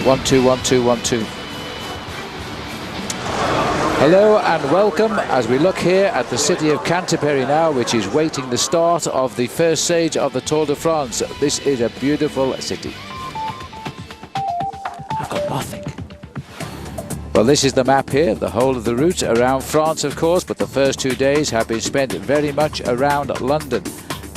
1, 2, 1, 2, 1, 2. Hello and welcome as we look here at the city of Canterbury now, which is waiting the start of the first stage of the Tour de France. This is a beautiful city. I've got nothing. Well, this is the map here, the whole of the route around France, of course, but the first 2 days have been spent very much around London.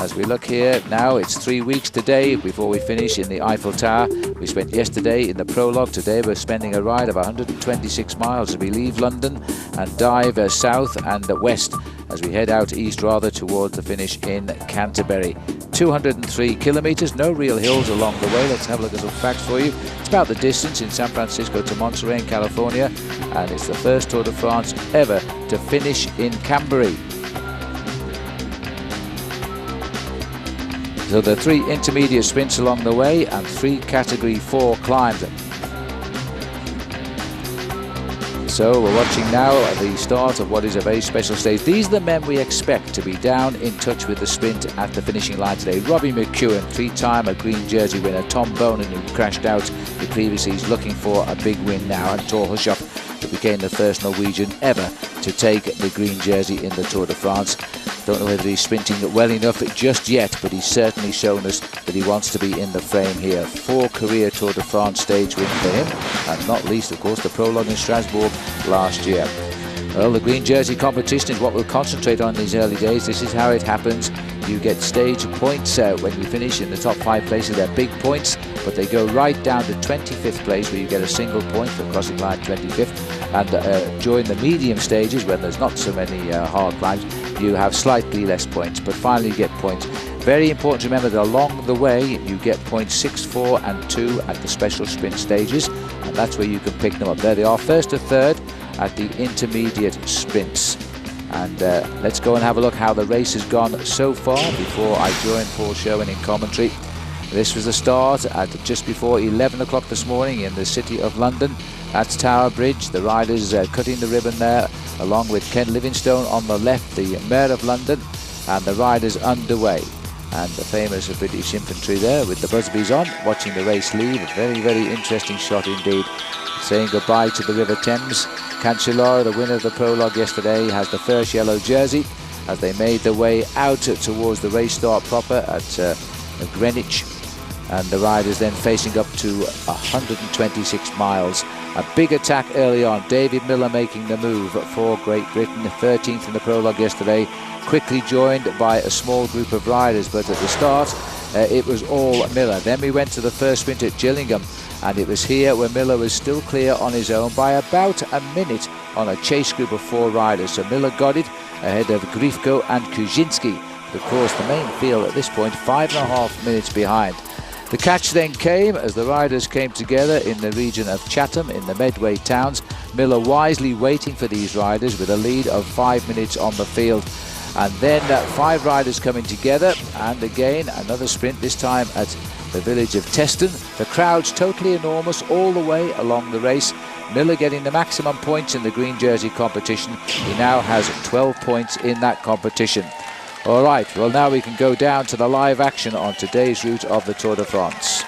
As we look here now, it's 3 weeks today before we finish in the Eiffel Tower. We spent yesterday in the Prologue. Today we're spending a ride of 126 miles as we leave London and dive south and west as we head out east rather towards the finish in Canterbury. 203 kilometers, no real hills along the way. Let's have a look at some facts for you. It's about the distance in San Francisco to Monterey in California, and it's the first Tour de France ever to finish in Canterbury. So there are 3 intermediate sprints along the way and 3 category 4 climbs. So we're watching now the start of what is a very special stage. These are the men we expect to be down in touch with the sprint at the finishing line today. Robbie McEwen, 3-timer green jersey winner. Tom Bonen, who crashed out the previous, he's looking for a big win now. And Thor Hushovd, who became the first Norwegian ever to take the green jersey in the Tour de France. Don't know whether he's sprinting well enough just yet, but he's certainly shown us that he wants to be in the frame here. 4 career Tour de France stage wins for him, and not least, of course, the Prologue in Strasbourg last year. Well, the green jersey competition is what we'll concentrate on in these early days. This is how it happens. You get stage points when you finish in the top 5 places. They're big points, but they go right down to 25th place, where you get a single point for crossing line 25th. And during the medium stages, when there's not so many hard climbs, you have slightly less points, but finally you get points. Very important to remember that along the way you get points 6, 4 and 2 at the special sprint stages, and that's where you can pick them up. There they are, first to third at the intermediate sprints. And let's go and have a look how the race has gone so far before I join Paul Sherwin in commentary. This was the start at just before 11 o'clock this morning in the city of London. That's Tower Bridge. The riders cutting the ribbon there, along with Ken Livingstone on the left, the Mayor of London, and the riders underway. And the famous British infantry there with the Busbys on, watching the race leave. A very, very interesting shot indeed. Saying goodbye to the River Thames. Cancellara, the winner of the Prologue yesterday, has the first yellow jersey as they made their way out towards the race start proper at Greenwich. And the riders then facing up to 126 miles. A big attack early on. David Miller making the move for Great Britain, 13th in the Prologue yesterday, quickly joined by a small group of riders, but at the start it was all Miller. Then we went to the first sprint at Gillingham, and it was here where Miller was still clear on his own by about a minute on a chase group of 4 riders. So Miller got it ahead of Grifko and Kuzinski. But of course the main field at this point 5.5 minutes behind. The catch then came as the riders came together in the region of Chatham in the Medway towns. Miller wisely waiting for these riders with a lead of 5 minutes on the field. And then 5 riders coming together, and again another sprint, this time at the village of Teston. The crowd's totally enormous all the way along the race. Miller getting the maximum points in the green jersey competition. He now has 12 points in that competition. All right, well now we can go down to the live action on today's route of the Tour de France.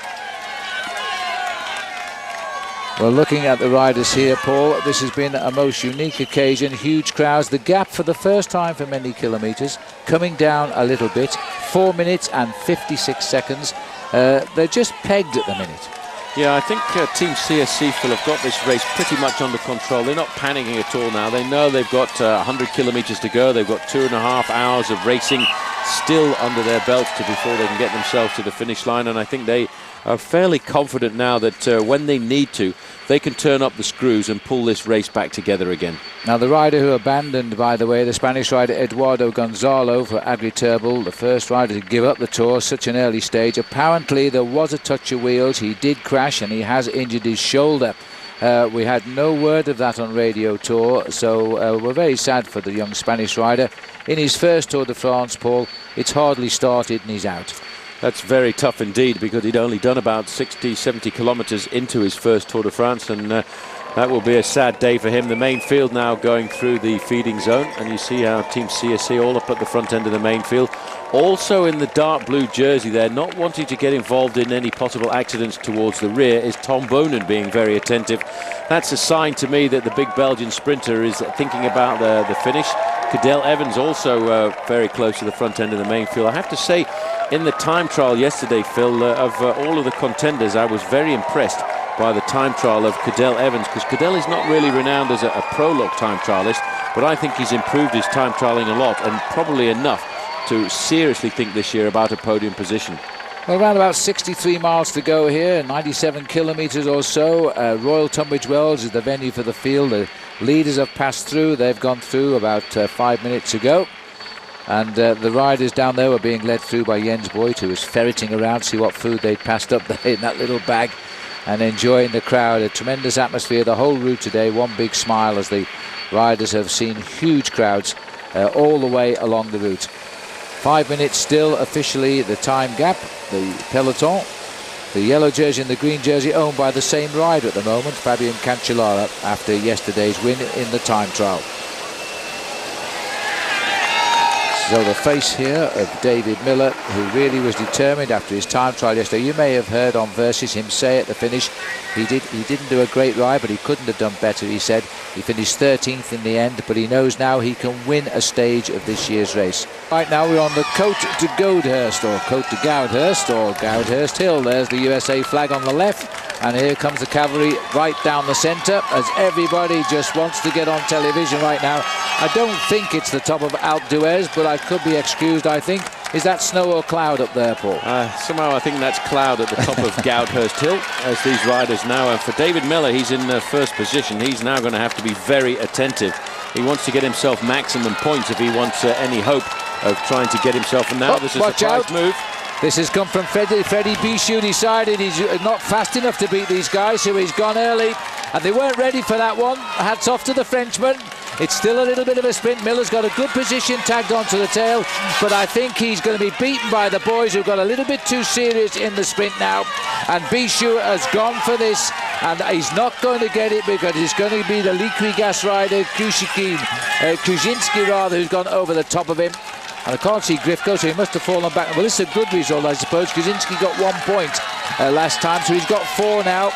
Well, looking at the riders here, Paul, this has been a most unique occasion. Huge crowds. The gap for the first time for many kilometres coming down a little bit. 4 minutes and 56 seconds. They're just pegged at the minute. Yeah, I think Team CSC Phil have got this race pretty much under control. They're not panicking at all now. They know they've got 100 kilometres to go. They've got 2.5 hours of racing still under their belts before they can get themselves to the finish line. And I think they are fairly confident now that when they need to, they can turn up the screws and pull this race back together again. Now the rider who abandoned, by the way, the Spanish rider Eduardo Gonzalo for Agriturbal, the first rider to give up the Tour, such an early stage. Apparently there was a touch of wheels. He did crash and he has injured his shoulder. We had no word of that on Radio Tour, so we're very sad for the young Spanish rider. In his first Tour de France, Paul, it's hardly started and he's out. That's very tough indeed, because he'd only done about 60, 70 kilometres into his first Tour de France, and That will be a sad day for him. The main field now going through the feeding zone, and you see how Team CSC all up at the front end of the main field. Also in the dark blue jersey there, not wanting to get involved in any possible accidents towards the rear, is Tom Bonen being very attentive. That's a sign to me that the big Belgian sprinter is thinking about the finish. Cadell Evans also very close to the front end of the main field. I have to say, in the time trial yesterday, Phil, of all of the contenders, I was very impressed by the time trial of Cadell Evans, because Cadell is not really renowned as a prologue time trialist, but I think he's improved his time trialing a lot, and probably enough to seriously think this year about a podium position. Well, around about 63 miles to go here, 97 kilometres or so. Royal Tunbridge Wells is the venue for the field. The leaders have passed through. They've gone through about 5 minutes ago. And the riders down there were being led through by Jens Boyd, who was ferreting around to see what food they'd passed up there in that little bag, and enjoying the crowd. A tremendous atmosphere the whole route today. One big smile as the riders have seen huge crowds all the way along the route. 5 minutes still officially the time gap. The peloton, the yellow jersey and the green jersey owned by the same rider at the moment, Fabian Cancellara, after yesterday's win in the time trial. So the face here of David Miller, who really was determined after his time trial yesterday. You may have heard on Versus him say at the finish, he didn't do a great ride, but he couldn't have done better, he said. He finished 13th in the end, but he knows now he can win a stage of this year's race. Right now we're on the Côte de Goudhurst, or Côte de Goudhurst, or Goudhurst Hill. There's the USA flag on the left, and here comes the cavalry right down the centre, as everybody just wants to get on television right now. I don't think it's the top of Alpe d'Huez, but I could be excused, I think. Is that snow or cloud up there, Paul? Somehow I think that's cloud at the top of Goudhurst Hill, as these riders now. And for David Miller, he's in first position. He's now going to have to be very attentive. He wants to get himself maximum points if he wants any hope of trying to get himself. And now this is a surprise move. This has come from Freddie Bichou. Decided he's not fast enough to beat these guys, so he's gone early. And they weren't ready for that one. Hats off to the Frenchman. It's still a little bit of a sprint. Miller's got a good position tagged onto the tail, but I think he's going to be beaten by the boys who've got a little bit too serious in the sprint now. And Bichou has gone for this, and he's not going to get it because it's going to be the Liquigas rider, Kuzinski rather, who's gone over the top of him. And I can't see Grifko, so he must have fallen back. Well, this is a good result, I suppose. Kuzinski got 1 point last time, so he's got 4 now.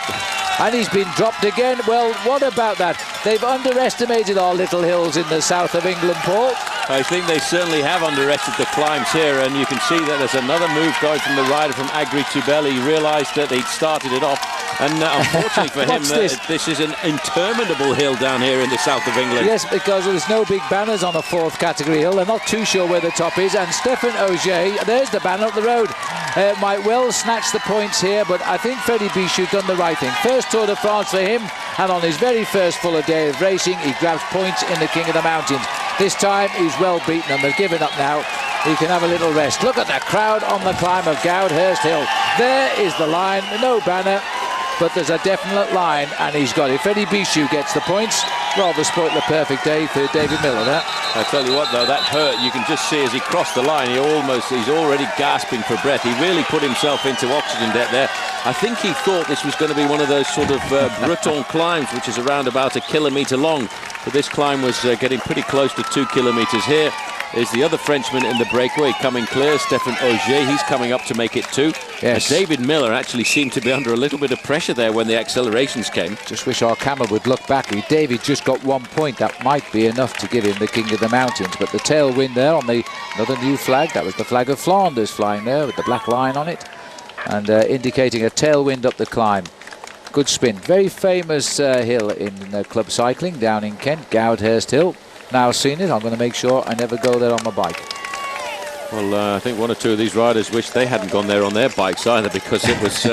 And he's been dropped again. Well, what about that? They've underestimated our little hills in the south of England, Paul. I think they certainly have underestimated the climbs here, and you can see that there's another move going from the rider from Agri-Tubel. He realised that he'd started it off, and unfortunately for him, this is an interminable hill down here in the south of England. Yes, because there's no big banners on a 4th category hill. They're not too sure where the top is, and Stefan Auger, there's the banner up the road, might well snatch the points here, but I think Freddie Bichou done the right thing. First Tour de France for him, and on his very first full day of racing, he grabs points in the King of the Mountains. This time he's well beaten and they've given up now. He can have a little rest. Look at that crowd on the climb of Goudhurst Hill. There is the line, no banner, but there's a definite line, and he's got it. Freddie Bichou gets the points. Rather spoiled the perfect day for David Miller there. I tell you what, though, that hurt. You can just see as he crossed the line, he's already gasping for breath. He really put himself into oxygen debt there. I think he thought this was going to be one of those sort of Breton climbs, which is around about 1 kilometre long. But this climb was getting pretty close to 2 kilometres. Here is the other Frenchman in the breakaway coming clear, Stefan Auger. He's coming up to make it 2. Yes. David Miller actually seemed to be under a little bit of pressure there when the accelerations came. Just wish our camera would look back. David just got 1 point. That might be enough to give him the King of the Mountains. But the tailwind there on another new flag. That was the flag of Flanders flying there with the black line on it, and indicating a tailwind up the climb. Good sprint. Very famous hill in club cycling down in Kent, Goudhurst Hill. Now seen it, I'm going to make sure I never go there on my bike. Well, I think 1 or 2 of these riders wish they hadn't gone there on their bikes either, because it was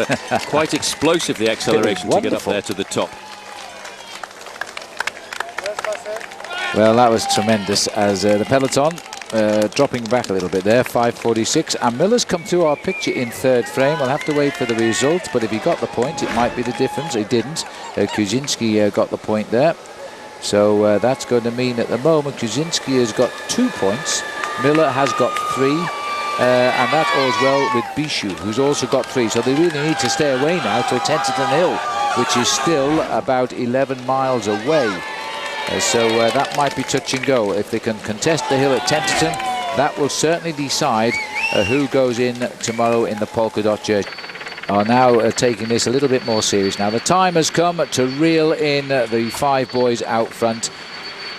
quite explosive, the acceleration to get up there to the top. Well, that was tremendous, as the peloton dropping back a little bit there, 5:46, and Miller's come through our picture in 3rd frame. We'll have to wait for the result, but if he got the point, it might be the difference. He didn't. Kuzinski got the point there. So that's going to mean at the moment Kuzinski has got 2 points, Miller has got 3, and that all as well with Bichou, who's also got 3. So they really need to stay away now to Tenterden Hill. which is still about 11 miles away. So that might be touch and go. If they can contest the hill at Tenterden, that will certainly decide who goes in tomorrow in the polka dot jersey. Are now taking this a little bit more serious now. The time has come to reel in the 5 boys out front,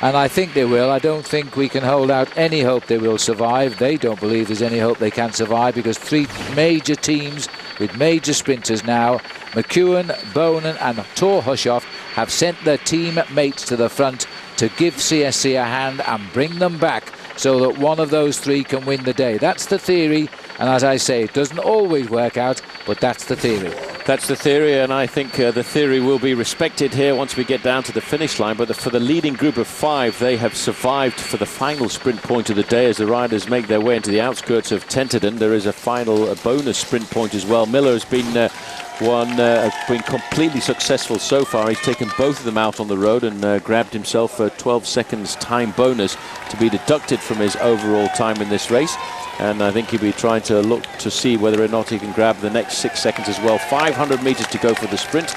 and I think they will. I don't think we can hold out any hope they will survive. They don't believe there's any hope they can survive, because 3 major teams with major sprinters now, McEwen, Bonen and Thor Hushoff, have sent their team mates to the front to give CSC a hand and bring them back, so that one of those 3 can win the day. That's the theory, and as I say, it doesn't always work out, but that's the theory. That's the theory, and I think the theory will be respected here once we get down to the finish line. But for the leading group of 5, they have survived for the final sprint point of the day as the riders make their way into the outskirts of Tenterden. There is a final bonus sprint point as well. Miller has been been completely successful so far. He's taken both of them out on the road and grabbed himself a 12 seconds time bonus to be deducted from his overall time in this race. And I think he'll be trying to look to see whether or not he can grab the next 6 seconds as well. 500 meters to go for the sprint.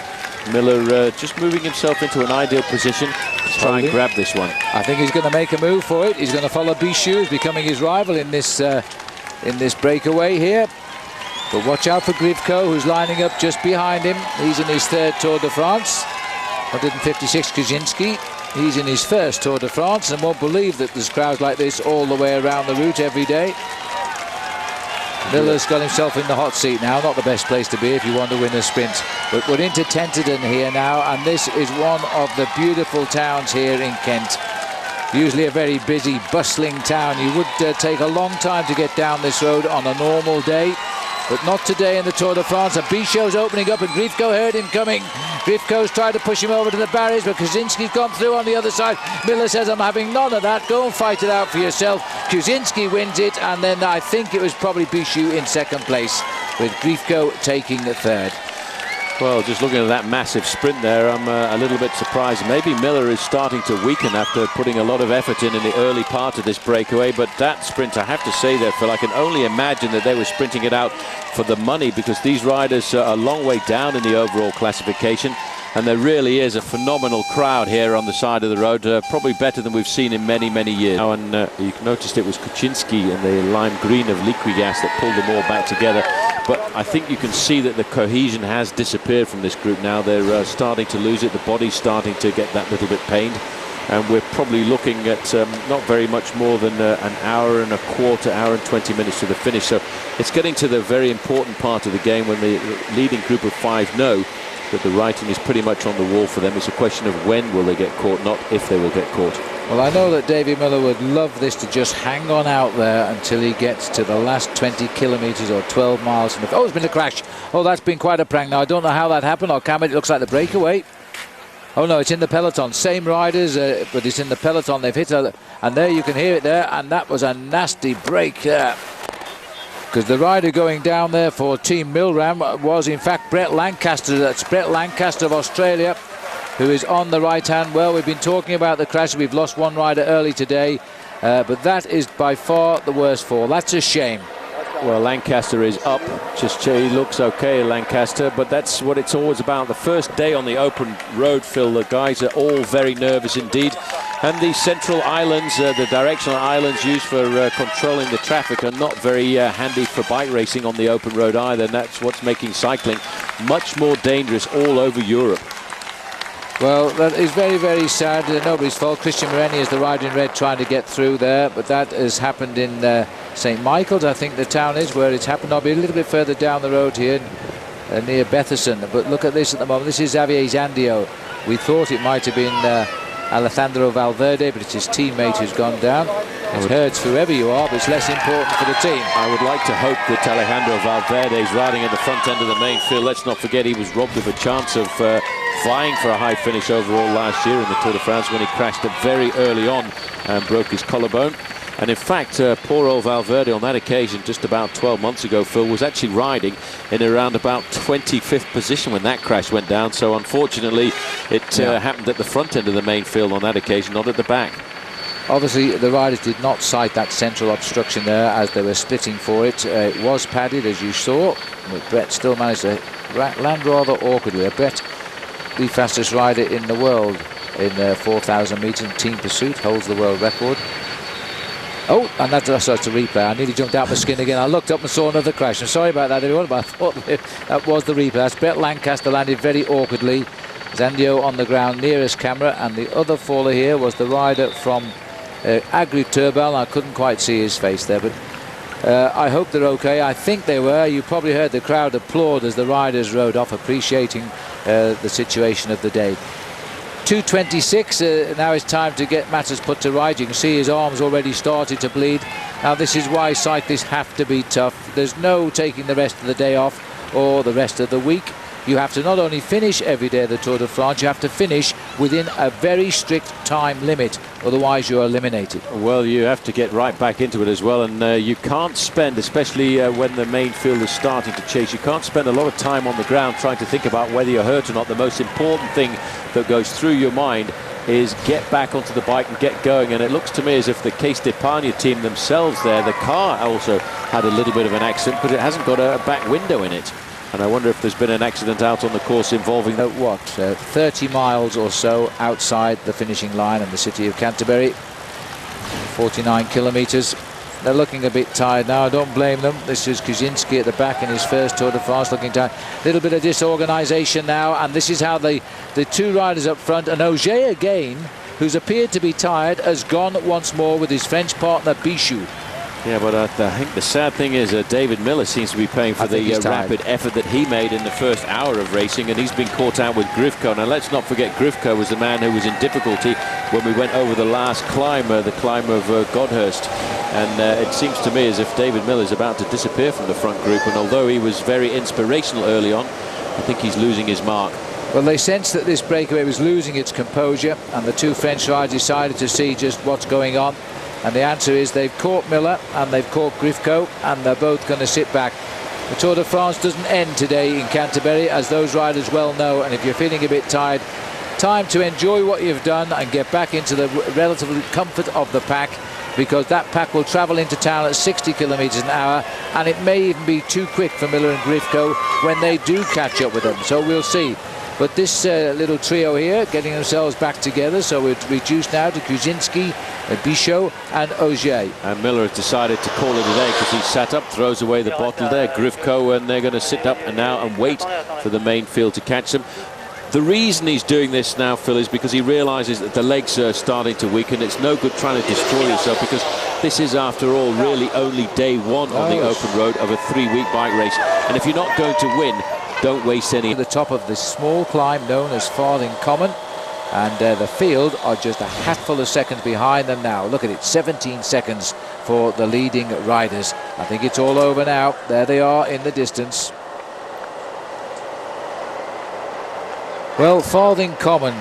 Miller just moving himself into an ideal position to try and grab this one. I think he's going to make a move for it. He's going to follow Bichou, who's becoming his rival in this breakaway here. But watch out for Grivko, who's lining up just behind him. He's in his 3rd Tour de France. 156 Kaczynski. He's in his 1st Tour de France, and won't believe that there's crowds like this all the way around the route every day. Miller's got himself in the hot seat now. Not the best place to be if you want to win a sprint. But we're into Tenterden here now, and this is one of the beautiful towns here in Kent. Usually a very busy, bustling town. You would take a long time to get down this road on a normal day, but not today in the Tour de France. And Bichot's opening up, and Grivko heard him coming. Grivko's tried to push him over to the barriers, but Kaczynski's gone through on the other side. Miller says, I'm having none of that. Go and fight it out for yourself. Kaczynski wins it, and then I think it was probably Bichot in 2nd place, with Grivko taking the 3rd. Well, just looking at that massive sprint there, I'm a little bit surprised. Maybe Miller is starting to weaken after putting a lot of effort in the early part of this breakaway. But that sprint, I have to say there, Phil, I can only imagine that they were sprinting it out for the money, because these riders are a long way down in the overall classification. And there really is a phenomenal crowd here on the side of the road, probably better than we've seen in many, many years. Now, and you noticed it was Kaczynski and the lime green of Liquigas that pulled them all back together. But I think you can see that the cohesion has disappeared from this group now. They're starting to lose it. The body's starting to get that little bit pained. And we're probably looking at not very much more than an hour and a quarter, hour and 20 minutes to the finish. So it's getting to the very important part of the game when the leading group of 5 know that the writing is pretty much on the wall for them. It's a question of when will they get caught, not if they will get caught. Well, I know that Davy Miller would love this to just hang on out there until he gets to the last 20 kilometres or 12 miles. Oh, there's been a crash. Oh, that's been quite a prank. Now, I don't know how that happened, or can it? It looks like the breakaway. Oh, no, it's in the peloton. Same riders, but it's in the peloton. They've hit a... And there you can hear it there, and that was a nasty break there. Because the rider going down there for Team Milram was, in fact, Brett Lancaster. That's Brett Lancaster of Australia, who is on the right hand. Well, we've been talking about the crash. We've lost one rider early today, but that is by far the worst fall. That's a shame. Well, Lancaster is up. He looks okay, Lancaster, but that's what it's always about. The first day on the open road, Phil, the guys are all very nervous indeed. And the central islands, the directional islands used for controlling the traffic, are not very handy for bike racing on the open road either. And that's what's making cycling much more dangerous all over Europe. Well, that is very, very sad. Nobody's fault. Christian Moreni is the rider in red trying to get through there, but that has happened in St. Michael's, I think the town is, where it's happened. I'll be a little bit further down the road here, near Betherston. But look at this at the moment. This is Xavier Zandio. We thought it might have been Alejandro Valverde, but it's his teammate who's gone down. It hurts whoever you are, but it's less important for the team. I would like to hope that Alejandro Valverde is riding at the front end of the main field. Let's not forget he was robbed of a chance of vying for a high finish overall last year in the Tour de France when he crashed very early on and broke his collarbone. And in fact, poor old Valverde on that occasion, just about 12 months ago, Phil, was actually riding in around about 25th position when that crash went down. So unfortunately, it happened at the front end of the main field on that occasion, not at the back. Obviously, the riders did not cite that central obstruction there as they were splitting for it. It was padded, as you saw, but Brett still managed to land rather awkwardly. Brett the fastest rider in the world in 4,000 metres in team pursuit, holds the world record. Oh, and that's a replay. I nearly jumped out my skin again. I looked up and saw another crash. I'm sorry about that, everyone, but I thought that was the replay. That's Brett Lancaster, landed very awkwardly. Zandio on the ground nearest camera, and the other faller here was the rider from Agri Turbal. I couldn't quite see his face there, but I hope they're okay. I think they were. You probably heard the crowd applaud as the riders rode off, appreciating the situation of the day. 2:26, now it's time to get matters put to right. You can see his arms already started to bleed. Now this is why cyclists have to be tough. There's no taking the rest of the day off or the rest of the week. You have to not only finish every day of the Tour de France, you have to finish within a very strict time limit, otherwise you're eliminated. Well, you have to get right back into it as well, and you can't spend, especially when the main field is starting to chase, you can't spend a lot of time on the ground trying to think about whether you're hurt or not. The most important thing that goes through your mind is get back onto the bike and get going. And it looks to me as if the Case d'Epargne team themselves there, the car also had a little bit of an accident, but it hasn't got a back window in it. And I wonder if there's been an accident out on the course involving 30 miles or so outside the finishing line in the city of Canterbury. 49 kilometres. They're looking a bit tired now. I don't blame them. This is Kuzinski at the back in his first Tour de France, looking tired. A little bit of disorganisation now, and this is how the two riders up front, and Auger again, who's appeared to be tired, has gone once more with his French partner Bichou. Yeah, but I think the sad thing is David Miller seems to be paying for the rapid effort that he made in the first hour of racing, and he's been caught out with Grifko. Now, let's not forget Grifko was the man who was in difficulty when we went over the last climb, the climb of Godhurst. And it seems to me as if David Miller is about to disappear from the front group, and although he was very inspirational early on, I think he's losing his mark. Well, they sensed that this breakaway was losing its composure, and the two French riders decided to see just what's going on. And the answer is they've caught Miller and they've caught Grifko, and they're both going to sit back. The Tour de France doesn't end today in Canterbury, as those riders well know, and if you're feeling a bit tired, time to enjoy what you've done and get back into the relative comfort of the pack, because that pack will travel into town at 60 kilometres an hour, and it may even be too quick for Miller and Grifko when they do catch up with them. So we'll see. But this little trio here getting themselves back together, so we're reduced now to Kuzinski, Bichot and Auger. And Miller has decided to call it a day because he sat up, throws away the bottle there. Grifko, and they're going to sit up and now and wait for the main field to catch them. The reason he's doing this now, Phil, is because he realises that the legs are starting to weaken. It's no good trying to destroy yourself, because this is, after all, really only day one on the open road of a 3-week bike race. And if you're not going to win, don't waste any. At the top of this small climb known as Farthing Common, and the field are just a hatful of seconds behind them now. Look at it, 17 seconds for the leading riders. I think it's all over now. There they are in the distance. Well, Farthing Common,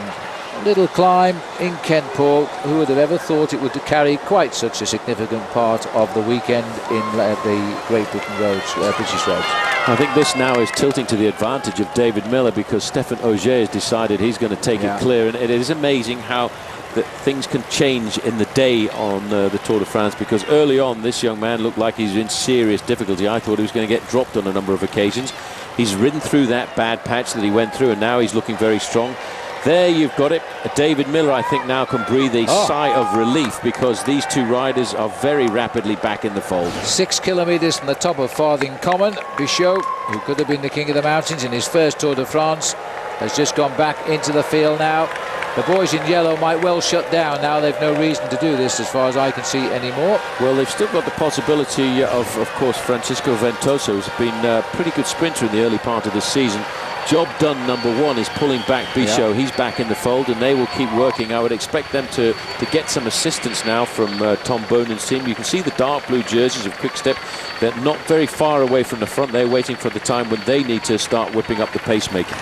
little climb in Kent, Paul. Who would have ever thought it would carry quite such a significant part of the weekend in the Great Britain roads, British roads? I think this now is tilting to the advantage of David Miller, because Stefan Auger has decided he's going to take it clear. And it is amazing how that things can change in the day on the Tour de France, because early on this young man looked like he's in serious difficulty. I thought he was going to get dropped on a number of occasions. He's ridden through that bad patch that he went through, and now he's looking very strong. There you've got it. David Miller, I think, now can breathe a sigh of relief, because these two riders are very rapidly back in the fold. 6 kilometres from the top of Farthing Common. Bichot, who could have been the king of the mountains in his first Tour de France, has just gone back into the field now. The boys in yellow might well shut down now. They've no reason to do this, as far as I can see, anymore. Well, they've still got the possibility of course, Francisco Ventoso, who's been a pretty good sprinter in the early part of the season. Job done #1 is pulling back Bichot. He's back in the fold, and they will keep working. I would expect them to get some assistance now from Tom Bonin's team. You can see the dark blue jerseys of Quick-Step. They're not very far away from the front. They're waiting for the time when they need to start whipping up the pacemaker.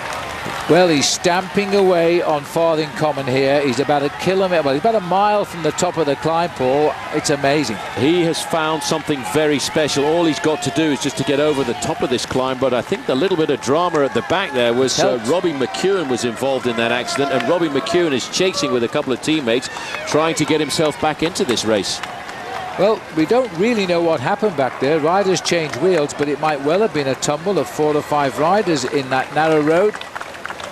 Well, he's stamping away on Farthing Common here. He's about a kilometre, well, he's about a mile from the top of the climb, Paul. It's amazing. He has found something very special. All he's got to do is just to get over the top of this climb. But I think the little bit of drama at the back there was Robbie McEwen was involved in that accident, and Robbie McEwen is chasing with a couple of teammates, trying to get himself back into this race. Well, we don't really know what happened back there. Riders changed wheels, but it might well have been a tumble of 4 or 5 riders in that narrow road.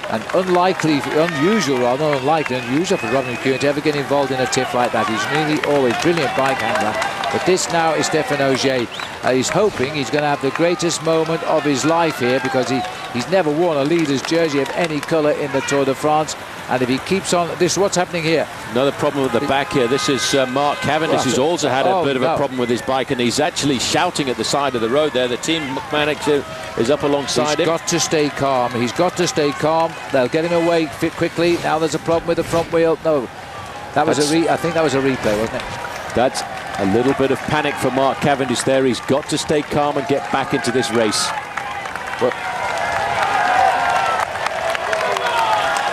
And unusual for Robbie McEwen to ever get involved in a tiff like that. He's nearly always brilliant bike handler. But this now is Stefan Ogier. He's hoping he's going to have the greatest moment of his life here, because he's never worn a leader's jersey of any colour in the Tour de France. And if he keeps on, this is what's happening here. Another problem with the back here. This is Mark Cavendish, who's also had a bit of a problem with his bike, and he's actually shouting at the side of the road there. The team mechanic is up alongside him. He's got to stay calm. He's got to stay calm. They'll get him away quickly. Now there's a problem with the front wheel. No, I think that was a replay, wasn't it? That's a little bit of panic for Mark Cavendish there. He's got to stay calm and get back into this race. But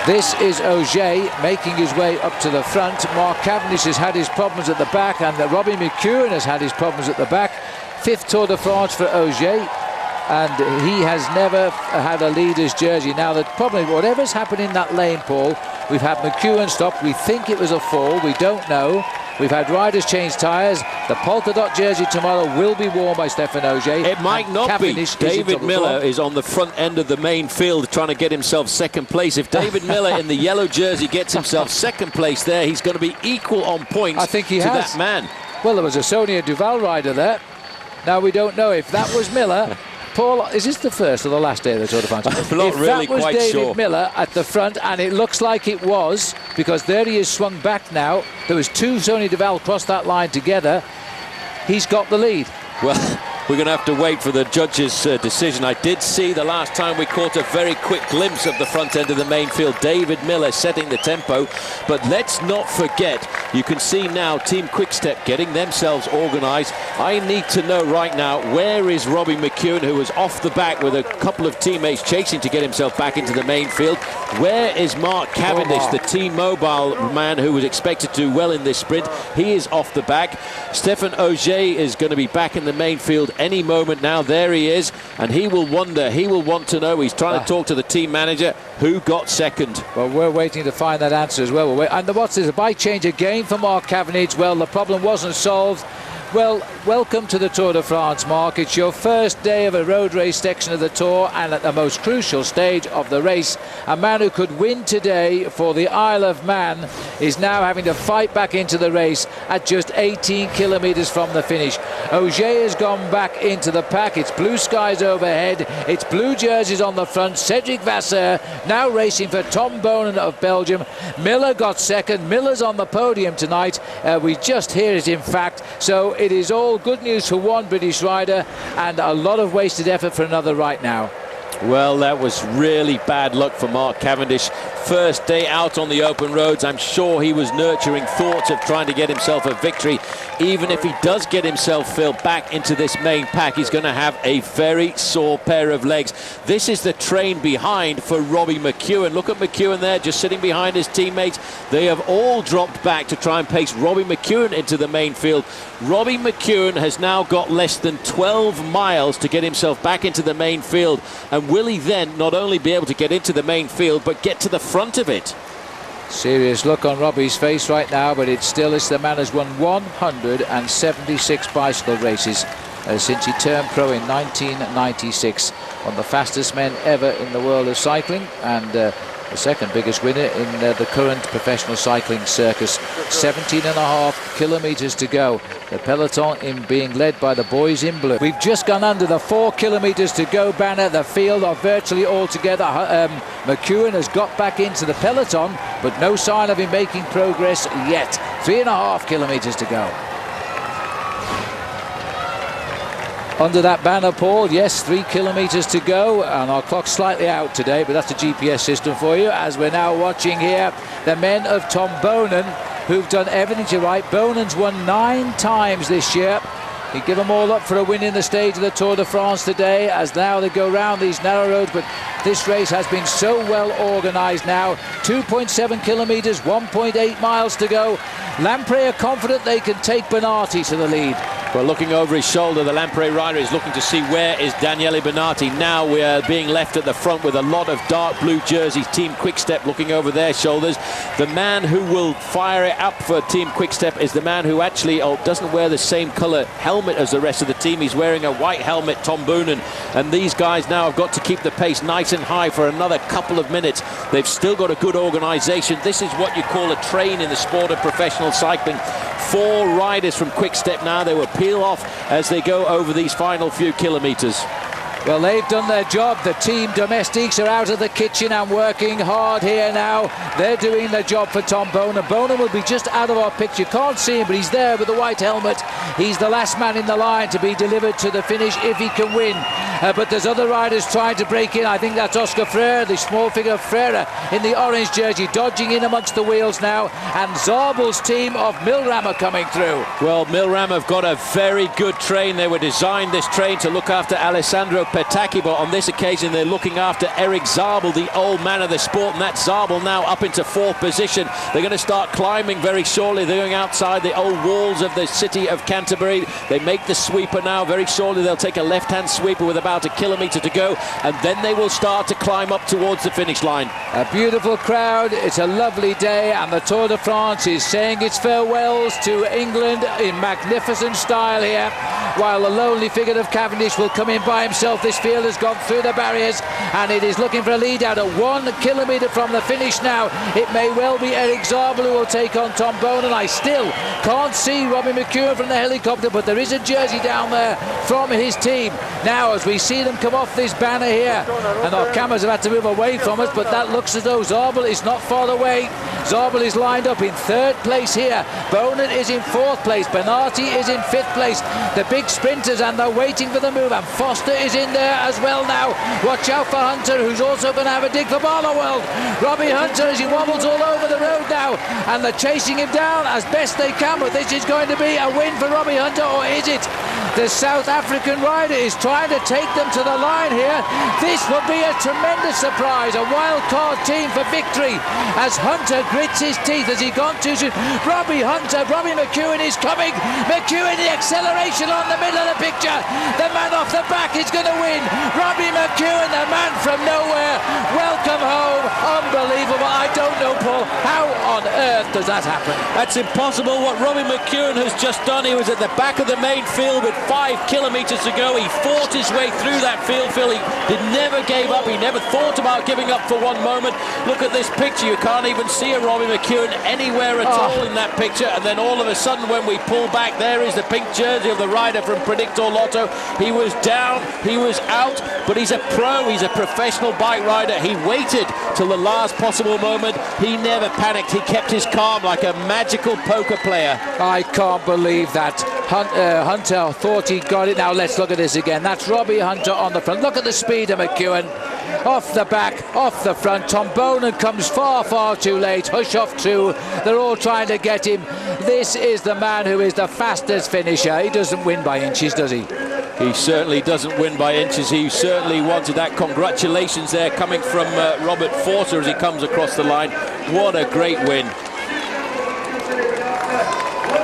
this is Ogier making his way up to the front. Mark Cavendish has had his problems at the back, and Robbie McEwen has had his problems at the back. 5th Tour de France for Ogier, and he has never had a leader's jersey. Now, the problem, whatever's happened in that lane, Paul, we've had McEwen stopped. We think it was a fall. We don't know. We've had riders change tyres. The polka dot jersey tomorrow will be worn by Stefan Ogier. It might not be. David Miller is on the front end of the main field trying to get himself second place. If David Miller in the yellow jersey gets himself second place there, he's going to be equal on points, I think, to that man. Well, there was a Sonia Duval rider there. Now, we don't know if that was Miller. Paul, is this the first or the last day of the Tour de France? I'm not really quite sure. If that was David Miller at the front, and it looks like it was, because there he is swung back now. There was 2 Sonia Duval crossed that line together. He's got the lead. Well, we're going to have to wait for the judge's decision. I did see the last time we caught a very quick glimpse of the front end of the main field. David Miller setting the tempo. But let's not forget, you can see now Team Quickstep getting themselves organised. I need to know right now, where is Robbie McEwen, who was off the back with a couple of teammates chasing to get himself back into the main field? Where is Mark Cavendish, the Team Mobile man who was expected to do well in this sprint? He is off the back. Stefan Ogier is going to be back in the main field any moment now. There he is, and he will wonder, he will want to know. He's trying to talk to the team manager, who got second. Well, we're waiting to find that answer as well. And what's this, a bike change again for Mark Cavendish? Well, the problem wasn't solved. Well, welcome to the Tour de France, Mark. It's your first day of a road race section of the Tour, and at the most crucial stage of the race, a man who could win today for the Isle of Man is now having to fight back into the race at just 18 kilometres from the finish. Ogier has gone back into the pack. It's blue skies overhead. It's blue jerseys on the front. Cedric Vasseur now racing for Tom Bonen of Belgium. Miller got second. Miller's on the podium tonight. We just hear it, in fact. So it is all good news for one British rider, and a lot of wasted effort for another right now. Well, that was really bad luck for Mark Cavendish. First day out on the open roads. I'm sure he was nurturing thoughts of trying to get himself a victory. Even if he does get himself filled back into this main pack, he's going to have a very sore pair of legs. This is the train behind for Robbie McEwen. Look at McEwen there, just sitting behind his teammates. They have all dropped back to try and pace Robbie McEwen into the main field. Robbie McEwen has now got less than 12 miles to get himself back into the main field. And will he then not only be able to get into the main field, but get to the front of it? Serious look on Robbie's face right now, but it's the man has won 176 bicycle races since he turned pro in 1996. One of the fastest men ever in the world of cycling, and the second biggest winner in the current professional cycling circus. 17.5 kilometres to go. The peloton being led by the boys in blue. We've just gone under the 4 kilometres to go banner. The field are virtually all together. McEwen has got back into the peloton, but no sign of him making progress yet. 3.5 kilometres to go. Under that banner, Paul, yes, 3 kilometres to go, and our clock's slightly out today, but that's the GPS system for you, as we're now watching here the men of Tom Bonen, who've done everything to right. Bonen's won 9 times this year. He give them all up for a win in the stage of the Tour de France today, as now they go round these narrow roads, but this race has been so well organised now. 2.7 kilometres, 1.8 miles to go. Lamprey are confident they can take Bernardi to the lead. Well, looking over his shoulder, the Lamprey rider is looking to see where is Daniele Bernati. Now we are being left at the front with a lot of dark blue jerseys. Team Quick-Step looking over their shoulders. The man who will fire it up for Team Quick-Step is the man who actually doesn't wear the same colour helmet as the rest of the team. He's wearing a white helmet, Tom Boonen. And these guys now have got to keep the pace nice and high for another couple of minutes. They've still got a good organisation. This is what you call a train in the sport of professional cycling. 4 riders from Quick-Step now. They will peel off as they go over these final few kilometres. Well, they've done their job. The team domestics are out of the kitchen and working hard here now. They're doing their job for Tom Boonen. Boonen will be just out of our picture. You can't see him, but he's there with the white helmet. He's the last man in the line to be delivered to the finish if he can win. But there's other riders trying to break in. I think that's Oscar Freire, the small figure of Freire in the orange jersey, dodging in amongst the wheels now. And Zabel's team of Milram are coming through. Well, Milram have got a very good train. They were designed, this train, to look after Alessandro Petacchi, but on this occasion they're looking after Eric Zabel, the old man of the sport, and that's Zabel now up into 4th position. They're going to start climbing very shortly. They're going outside the old walls of the city of Canterbury. They make the sweeper now. Very shortly they'll take a left-hand sweeper with about a kilometre to go, and then they will start to climb up towards the finish line. A beautiful crowd. It's a lovely day, and the Tour de France is saying its farewells to England in magnificent style here, while the lonely figure of Cavendish will come in by himself. This field has gone through the barriers, and it is looking for a lead out at 1 kilometre from the finish now. It may well be Eric Zabel who will take on Tom Boonen. I still can't see Robbie McEwen from the helicopter, but there is a jersey down there from his team. Now, as we see them come off this banner here, and our cameras have had to move away from us, but that looks as though Zabel is not far away. Zabel is lined up in 3rd place here. Boonen is in 4th place. Bernati is in 5th place. The big sprinters, and they're waiting for the move, and Foster is in there as well now. Watch out for Hunter, who's also going to have a dig for Barloworld. Robbie Hunter, as he wobbles all over the road now, and they're chasing him down as best they can, but this is going to be a win for Robbie Hunter, or is it? The South African rider is trying to take them to the line here. This would be a tremendous surprise, a wild card team for victory, as Hunter grits his teeth as he gone too soon. Robbie Hunter, Robbie McEwen is coming. McEwen, the acceleration on the middle of the picture. The man off the back is going to win. Robbie McEwen, the man from nowhere. Welcome home. Unbelievable. I don't know, Paul, how on earth does that happen? That's impossible. What Robbie McEwen has just done, he was at the back of the main field with 5 kilometres to go. He fought his way through that field, Phil. He never gave up. He never thought about giving up for one moment. Look at this picture. You can't even see a Robbie McEwen anywhere at all in that picture. And then all of a sudden, when we pull back, there is the pink jersey of the rider from Predictor Lotto. He was down, he was out, but he's a pro. He's a professional bike rider. He waited till the last possible moment. He never panicked. He kept his calm like a magical poker player. I can't believe that. Hunter thought he got it. Now let's look at this again. That's Robbie Hunter on the front. Look at the speed of McEwen. Off the back, off the front. Tom Boonen comes far, far too late. Hushoff too. They're all trying to get him. This is the man who is the fastest finisher. He doesn't win by inches, does he? He certainly doesn't win by inches. He certainly wanted that. Congratulations there coming from Robert Forster as he comes across the line. What a great win.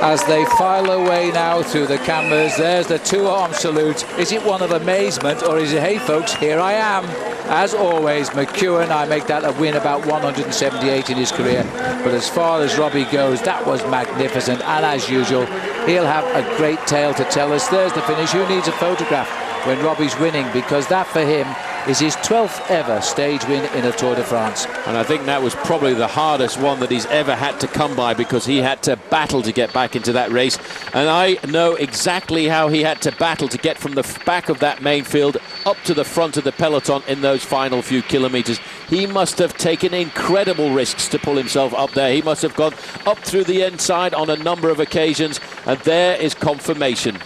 As they file away now through the cameras, there's the 2-arm salute. Is it one of amazement, or is it, hey folks, here I am? As always, McEwen, I make that a win about 178 in his career. But as far as Robbie goes, that was magnificent. And as usual, he'll have a great tale to tell us. There's the finish. Who needs a photograph when Robbie's winning? Because that for him is his 12th ever stage win in a Tour de France. And I think that was probably the hardest one that he's ever had to come by, because he had to battle to get back into that race. And I know exactly how he had to battle to get from the back of that main field up to the front of the peloton in those final few kilometres. He must have taken incredible risks to pull himself up there. He must have gone up through the inside on a number of occasions, and there is confirmation.